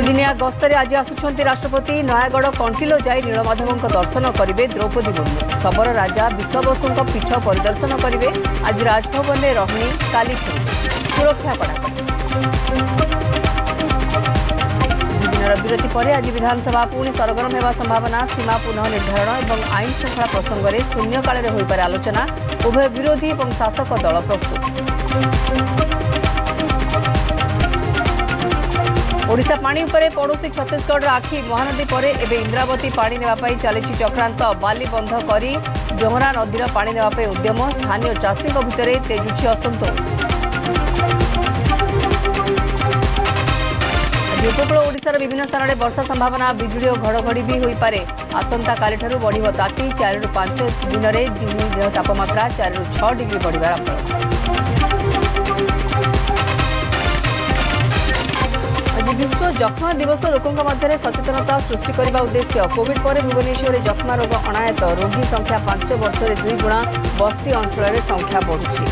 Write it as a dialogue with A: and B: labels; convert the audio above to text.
A: दुदिनिया गस्तर आज आसुंच राष्ट्रपति नयागढ़ कंटिलो जाई नीलमाधव दर्शन करेंगे द्रौपदी मुर्मू शबर राजा विश्वबसु पीठ परिदर्शन करेंगे। आज राजभवन में रहनी काली सुरक्षा कड़ाकड़ी। दुदिनर विरति पर आज विधानसभा पुणी सरगरम होगा संभावना। सीमा पुनः निर्धारण और आईन श्रृंखला प्रसंग में शून्यकाल होईपार आलोचना। उभय विरोधी और शासक दल प्रस्तुत। ओडिशा पानी उपरे पड़ोशी छत्तीसगढ़ आखि महानदी पर एवं इंद्रावती पानी नेवाई चली चक्रांत। बाली बंध कर जमुना नदीर पानी नेवाई उद्यम। स्थानीय चाषी भितर तेजुछि असंतोष। उपकूल ओडिशार विभिन्न स्थान में वर्षा संभावना। बिजुली और घड़घड़ी भी हो पारे। आसंता कालिठारु बढ़िब ताती। 4 ରୁ 5 दिन में तापमात्रा 4 ରୁ 6 डिग्री बढ़िबार आकलन। आज विश्व जक्ष्मा दिवस लोकों मध्य सचेतनता सृष्टि करने उद्देश्य। कोविड पर भुवनेश्वर जक्ष्मा रोग अणायत। रोगी संख्या 5 वर्ष में 2 गुणा। बस्ती अंचल संख्या बढ़ुछि।